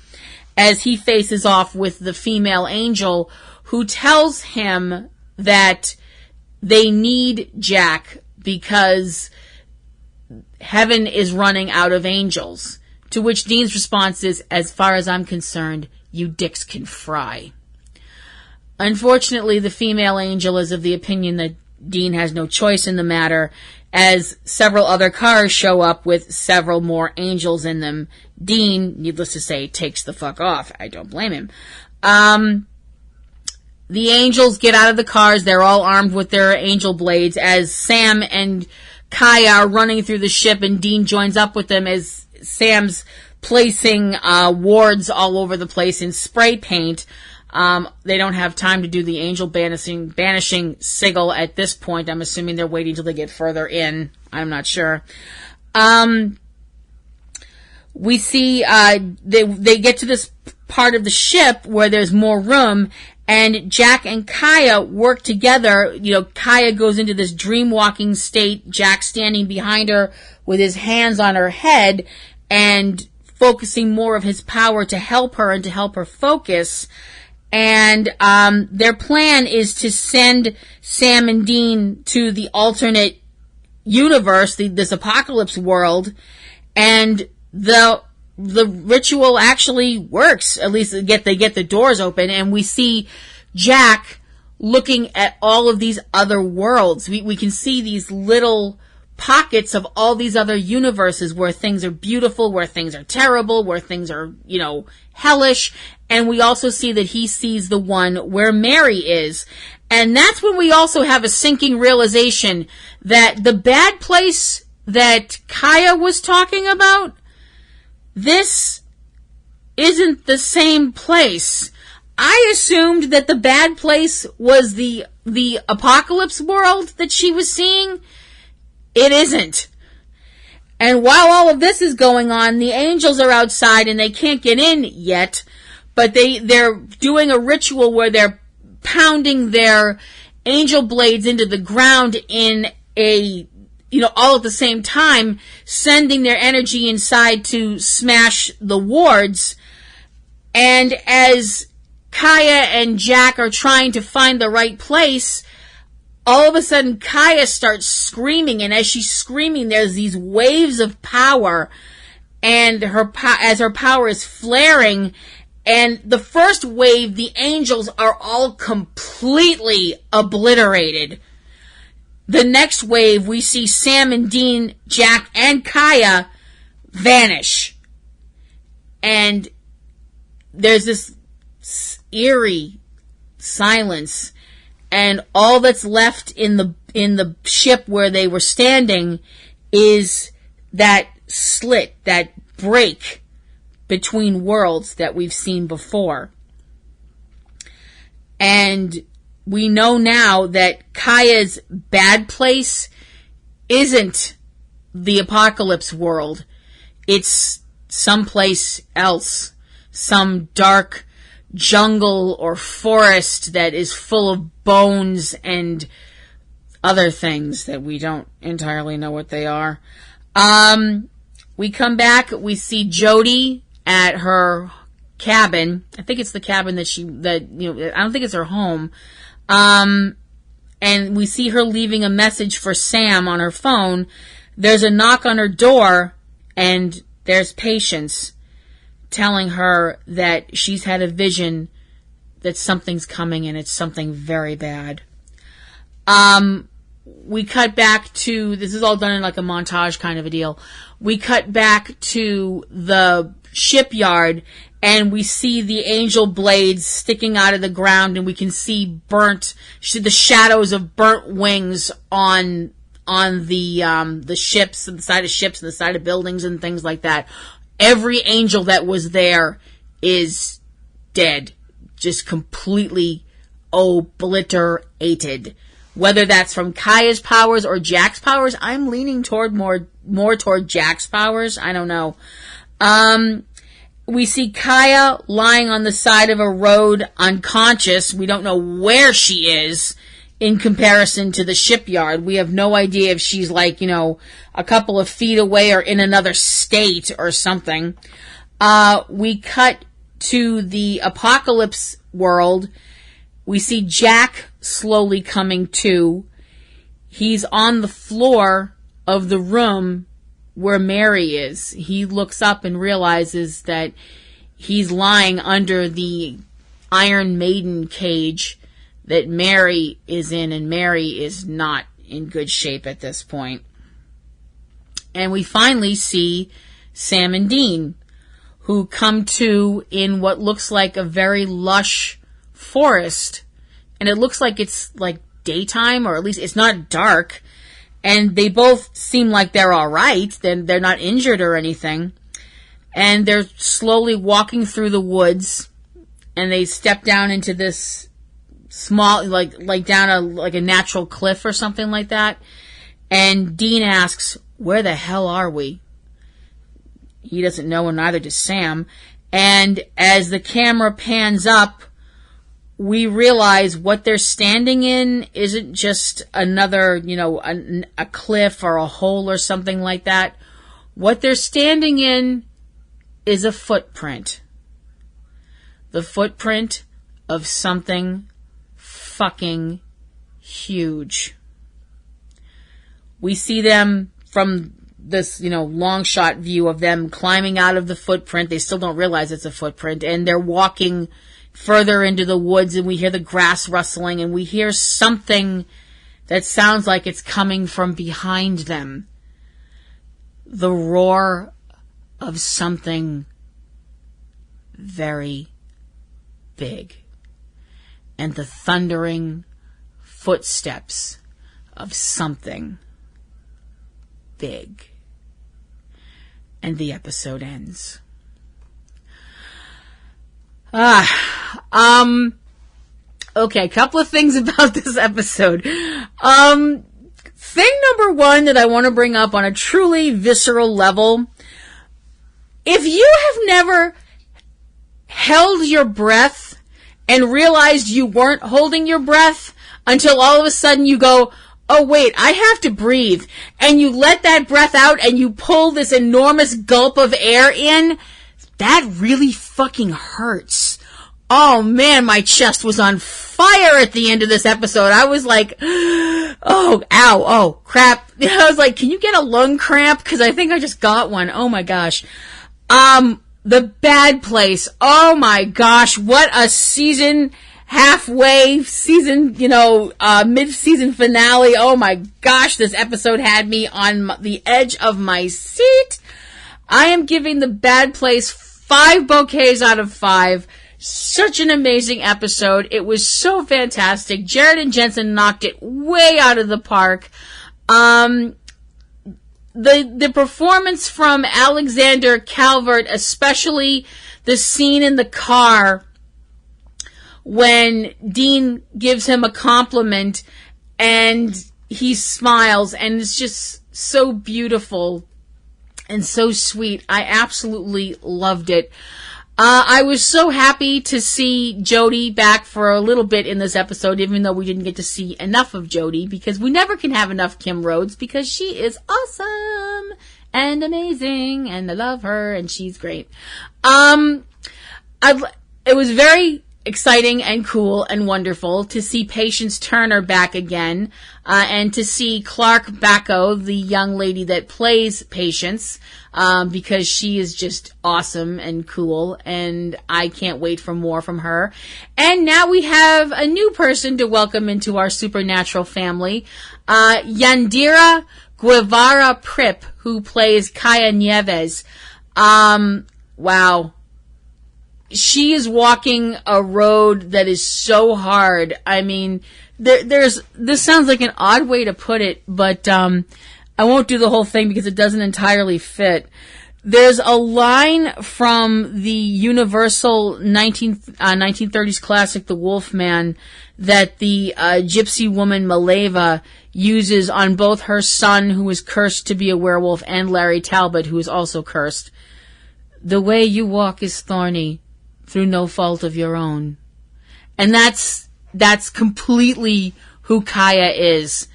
as he faces off with the female angel, who tells him that they need Jack because heaven is running out of angels. To which Dean's response is, as far as I'm concerned, you dicks can fry. Unfortunately, the female angel is of the opinion that Dean has no choice in the matter, as several other cars show up with several more angels in them. Dean, needless to say, takes the fuck off. I don't blame him. The angels get out of the cars. They're all armed with their angel blades, as Sam and Kaya are running through the ship, and Dean joins up with them as Sam's placing wards all over the place in spray paint. They don't have time to do the angel banishing sigil at this point. I'm assuming they're waiting till they get further in. I'm not sure. We see they get to this part of the ship where there's more room, and Jack and Kaya work together. Kaya goes into this dream-walking state, Jack standing behind her with his hands on her head and focusing more of his power to help her and to help her focus. And their plan is to send Sam and Dean to the alternate universe, this apocalypse world, and the ritual actually works. At least they get the doors open, and we see Jack looking at all of these other worlds. We can see these little pockets of all these other universes where things are beautiful, where things are terrible, where things are, hellish. And we also see that he sees the one where Mary is. And that's when we also have a sinking realization that the bad place that Kaya was talking about, this isn't the same place. I assumed that the bad place was the apocalypse world that she was seeing. It isn't. And while all of this is going on, the angels are outside and they can't get in yet, but they're doing a ritual where they're pounding their angel blades into the ground in all at the same time, sending their energy inside to smash the wards. And as Kaya and Jack are trying to find the right place, all of a sudden Kaya starts screaming, and as she's screaming, there's these waves of power, and as her power is flaring, and the first wave, the angels are all completely obliterated. The next wave, we see Sam and Dean, Jack, and Kaya vanish. And there's this eerie silence, and all that's left in the ship where they were standing is that slit, that break between worlds that we've seen before. And we know now that Kaya's bad place isn't the apocalypse world. It's someplace else, some dark jungle or forest that is full of bones and other things that we don't entirely know what they are. We come back, we see Jody at her cabin. I think it's the cabin I don't think it's her home. And we see her leaving a message for Sam on her phone. There's a knock on her door, and there's Patience telling her that she's had a vision that something's coming, and it's something very bad. We cut back to, this is all done in like a montage kind of a deal. We cut back to the shipyard, and we see the angel blades sticking out of the ground, and we can see the shadows of burnt wings on the ships, and the side of ships, and the side of buildings, and things like that. Every angel that was there is dead, just completely obliterated. Whether that's from Kaya's powers or Jack's powers, I'm leaning toward more toward Jack's powers. I don't know. We see Kaya lying on the side of a road unconscious. We don't know where she is in comparison to the shipyard. We have no idea if she's like, a couple of feet away or in another state or something. We cut to the apocalypse world. We see Jack slowly coming to. He's on the floor of the room where Mary is. He looks up and realizes that he's lying under the Iron Maiden cage that Mary is in, and Mary is not in good shape at this point. And we finally see Sam and Dean, who come to in what looks like a very lush forest, and it looks like it's like daytime, or at least it's not dark, and they both seem like they're all right. They're not injured or anything, and they're slowly walking through the woods, and they step down into this small, like down a natural cliff or something like that. And Dean asks, "Where the hell are we?" He doesn't know, and neither does Sam. And as the camera pans up, we realize what they're standing in isn't just another, a cliff or a hole or something like that. What they're standing in is a footprint. The footprint of something fucking huge. We see them from this, long shot view of them climbing out of the footprint. They still don't realize it's a footprint, and they're walking further into the woods, and we hear the grass rustling, and we hear something that sounds like it's coming from behind them. The roar of something very big, and the thundering footsteps of something big. And the episode ends. Okay, a couple of things about this episode. Thing number one that I want to bring up on a truly visceral level. If you have never held your breath and realized you weren't holding your breath until all of a sudden you go, "Oh wait, I have to breathe," and you let that breath out and you pull this enormous gulp of air in, that really fucking hurts. Oh man, my chest was on fire at the end of this episode. I was like, oh, ow, oh, crap. I was like, can you get a lung cramp? Because I think I just got one. Oh my gosh. The Bad Place. Oh my gosh, what a season, halfway season, mid-season finale. Oh my gosh, this episode had me on the edge of my seat. I am giving The Bad Place 5 bouquets out of 5. Such an amazing episode. It was so fantastic. Jared and Jensen knocked it way out of the park. The performance from Alexander Calvert, especially the scene in the car when Dean gives him a compliment and he smiles, and it's just so beautiful and so sweet. I absolutely loved it. I was so happy to see Jodie back for a little bit in this episode, even though we didn't get to see enough of Jodie, because we never can have enough Kim Rhodes, because she is awesome and amazing, and I love her, and she's great. It was very exciting and cool and wonderful to see Patience Turner back again, and to see Clark Bacco, the young lady that plays Patience, because she is just awesome and cool, and I can't wait for more from her. And now we have a new person to welcome into our supernatural family, Yandira Guevara Prip, who plays Kaya Nieves. Wow. She is walking a road that is so hard. I mean, this sounds like an odd way to put it, but I won't do the whole thing because it doesn't entirely fit. There's a line from the Universal 1930s classic, The Wolfman, that the gypsy woman Maleva uses on both her son, who is cursed to be a werewolf, and Larry Talbot, who is also cursed. The way you walk is thorny, through no fault of your own. And that's completely who Kaya is.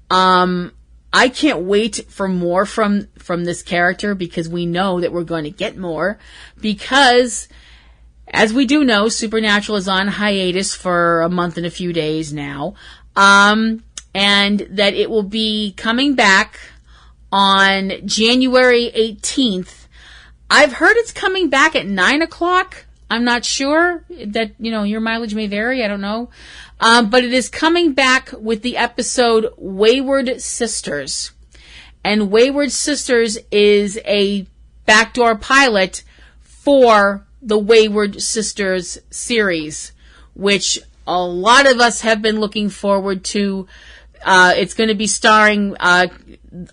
I can't wait for more from this character, because we know that we're going to get more, because as we do know, Supernatural is on hiatus for a month and a few days now. And that it will be coming back on January 18th. I've heard it's coming back at 9:00. I'm not sure. That, your mileage may vary. I don't know. But it is coming back with the episode Wayward Sisters. And Wayward Sisters is a backdoor pilot for the Wayward Sisters series, which a lot of us have been looking forward to. It's going to be starring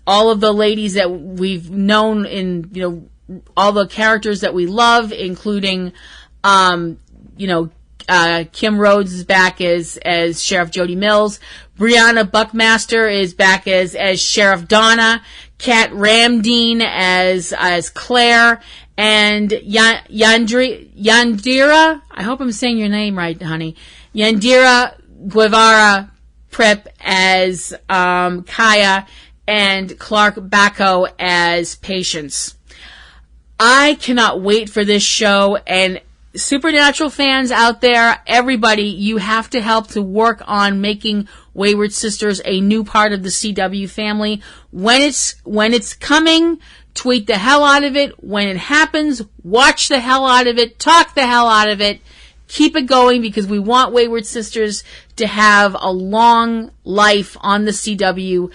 all of the ladies that we've known in, all the characters that we love, including Kim Rhodes is back as Sheriff Jody Mills. Brianna Buckmaster is back as Sheriff Donna. Kat Ramdeen as Claire. And Yandira, I hope I'm saying your name right, honey. Yandira Guevara Prep as Kaya, and Clark Bacco as Patience. I cannot wait for this show, and Supernatural fans out there, everybody, you have to help to work on making Wayward Sisters a new part of the CW family. When it's coming, tweet the hell out of it. When it happens, watch the hell out of it, talk the hell out of it. Keep it going, because we want Wayward Sisters to have a long life on the CW,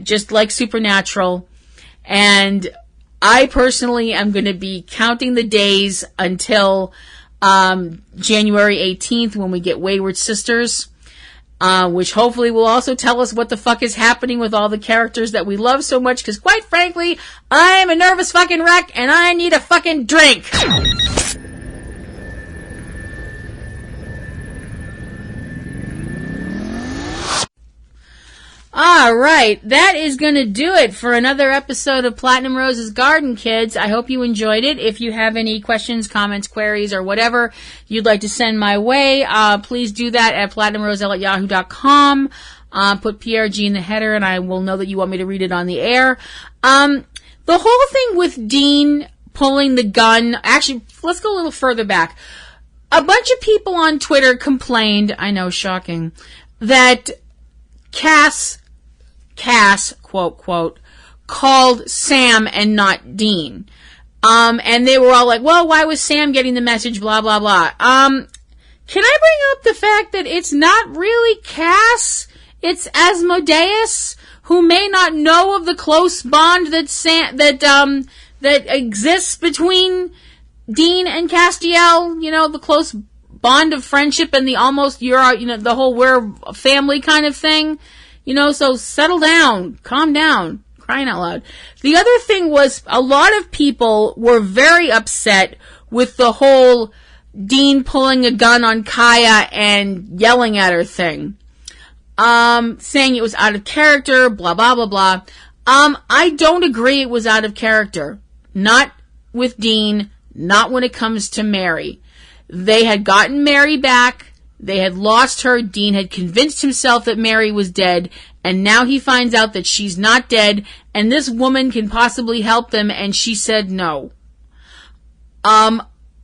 just like Supernatural. And I personally am going to be counting the days until January 18th when we get Wayward Sisters, which hopefully will also tell us what the fuck is happening with all the characters that we love so much, because quite frankly, I'm a nervous fucking wreck and I need a fucking drink. All right, that is going to do it for another episode of Platinum Rose's Garden, kids. I hope you enjoyed it. If you have any questions, comments, queries, or whatever you'd like to send my way, please do that at platinumroselle@yahoo.com. Put PRG in the header, and I will know that you want me to read it on the air. The whole thing with Dean pulling the gun, actually, let's go a little further back. a bunch of people on Twitter complained, I know, shocking, that Cass, quote, quote, called Sam and not Dean. And they were all like, well, why was Sam getting the message, blah, blah, blah. Can I bring up the fact that it's not really Cass, it's Asmodeus, who may not know of the close bond that exists between Dean and Castiel, you know, the close bond of friendship and the almost, the whole we're a family kind of thing, you know, so settle down, calm down, crying out loud. The other thing was a lot of people were very upset with the whole Dean pulling a gun on Kaya and yelling at her thing. Saying it was out of character, blah, blah, blah, blah. I don't agree it was out of character. Not with Dean, not when it comes to Mary. They had gotten Mary back, they had lost her, Dean had convinced himself that Mary was dead, and now he finds out that she's not dead, and this woman can possibly help them, and she said no.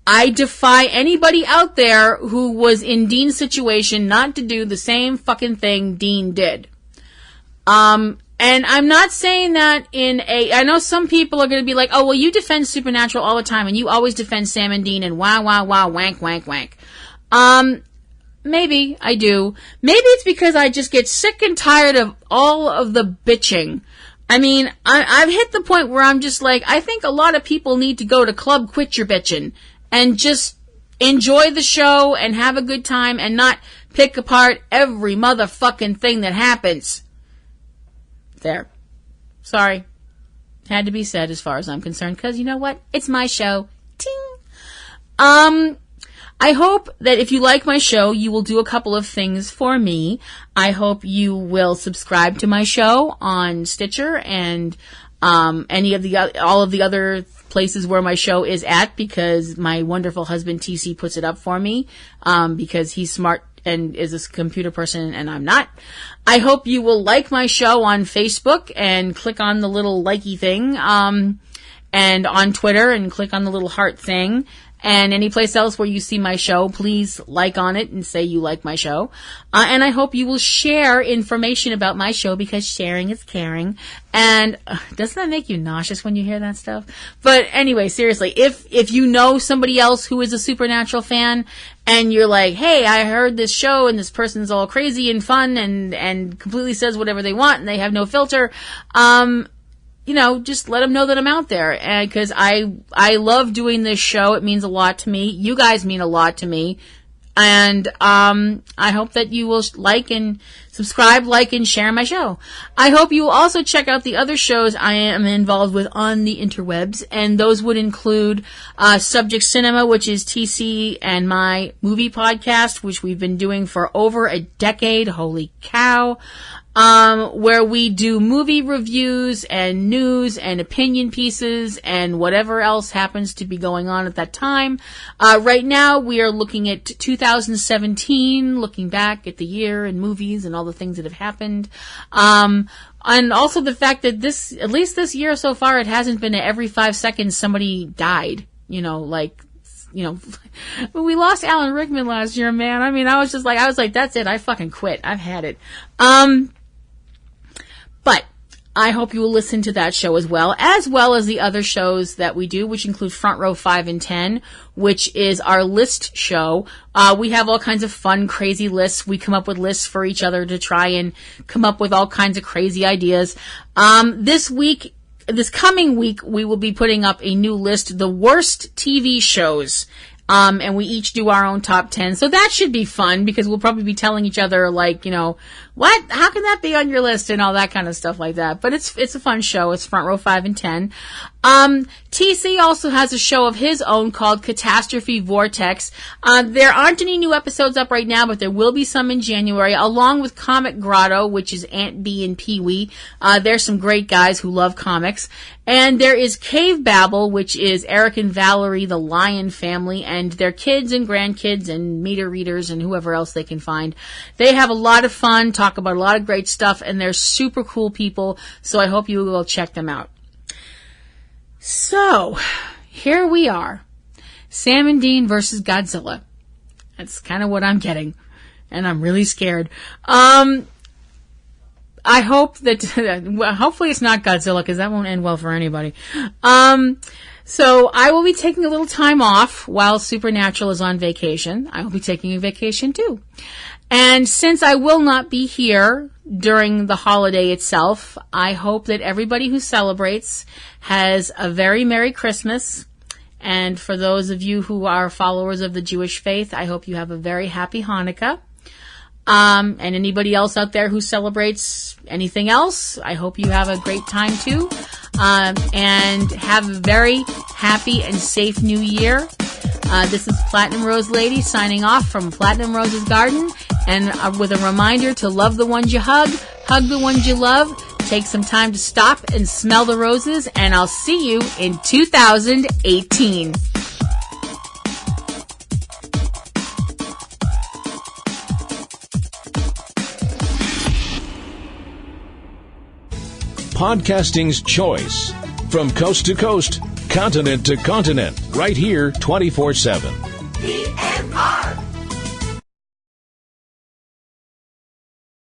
I defy anybody out there who was in Dean's situation not to do the same fucking thing Dean did. And I'm not saying that I know some people are going to be like, oh, well, you defend Supernatural all the time, and you always defend Sam and Dean, and wow, wow, wow, wank, wank, wank. Maybe I do. Maybe it's because I just get sick and tired of all of the bitching. I mean, I've hit the point where I'm just like, I think a lot of people need to go to Club Quit Your Bitchin' and just enjoy the show and have a good time and not pick apart every motherfucking thing that happens. There. Sorry. Had to be said as far as I'm concerned, because you know what? It's my show. Ting! I hope that if you like my show, you will do a couple of things for me. I hope you will subscribe to my show on Stitcher and all of the other places where my show is at, because my wonderful husband TC puts it up for me, because he's smart and is a computer person and I'm not. I hope you will like my show on Facebook and click on the little likey thing, and on Twitter and click on the little heart thing. And any place else where you see my show, please like on it and say you like my show. And I hope you will share information about my show, because sharing is caring. And doesn't that make you nauseous when you hear that stuff? But anyway, seriously, if you know somebody else who is a Supernatural fan and you're like, hey, I heard this show and this person's all crazy and fun and completely says whatever they want and they have no filter, just let them know that I'm out there. And because I love doing this show. It means a lot to me. You guys mean a lot to me. And I hope that you will like and subscribe, like, and share my show. I hope you will also check out the other shows I am involved with on the interwebs, and those would include Subject Cinema, which is TC and my movie podcast, which we've been doing for over a decade. Holy cow. Where we do movie reviews and news and opinion pieces and whatever else happens to be going on at that time. Right now we are looking at 2017, looking back at the year and movies and all the things that have happened. And also the fact that at least this year so far, it hasn't been every 5 seconds somebody died, we lost Alan Rickman last year, man. I mean, I was like, that's it. I fucking quit. I've had it. But I hope you will listen to that show as well as the other shows that we do, which include Front Row 5 and 10, which is our list show. We have all kinds of fun, crazy lists. We come up with lists for each other to try and come up with all kinds of crazy ideas. This coming week, we will be putting up a new list, the worst TV shows. And we each do our own top 10. So that should be fun, because we'll probably be telling each other, like, what? How can that be on your list? And all that kind of stuff like that. But it's a fun show. It's Front Row 5 and 10. TC also has a show of his own called Catastrophe Vortex. There aren't any new episodes up right now, but there will be some in January, along with Comic Grotto, which is Aunt Bee and Pee Wee. There's some great guys who love comics. And there is Cavebabble, which is Eric and Valerie, the Lion family, and their kids and grandkids and meter readers and whoever else they can find. They have a lot of fun, talk about a lot of great stuff, and they're super cool people, so I hope you will check them out. So, here we are. Sam and Dean versus Godzilla. That's kind of what I'm getting. And I'm really scared. I hope that, well, hopefully it's not Godzilla, because that won't end well for anybody. So I will be taking a little time off while Supernatural is on vacation. I will be taking a vacation too. And since I will not be here during the holiday itself, I hope that everybody who celebrates has a very Merry Christmas. And for those of you who are followers of the Jewish faith, I hope you have a very happy Hanukkah. And anybody else out there who celebrates anything else, I hope you have a great time too. And have a very happy and safe new year. This is Platinum Rose Lady signing off from Platinum Rose's Garden, and with a reminder to love the ones you hug the ones you love, take some time to stop and smell the roses, and I'll see you in 2018. Podcasting's choice. From coast to coast, continent to continent, right here 24/7.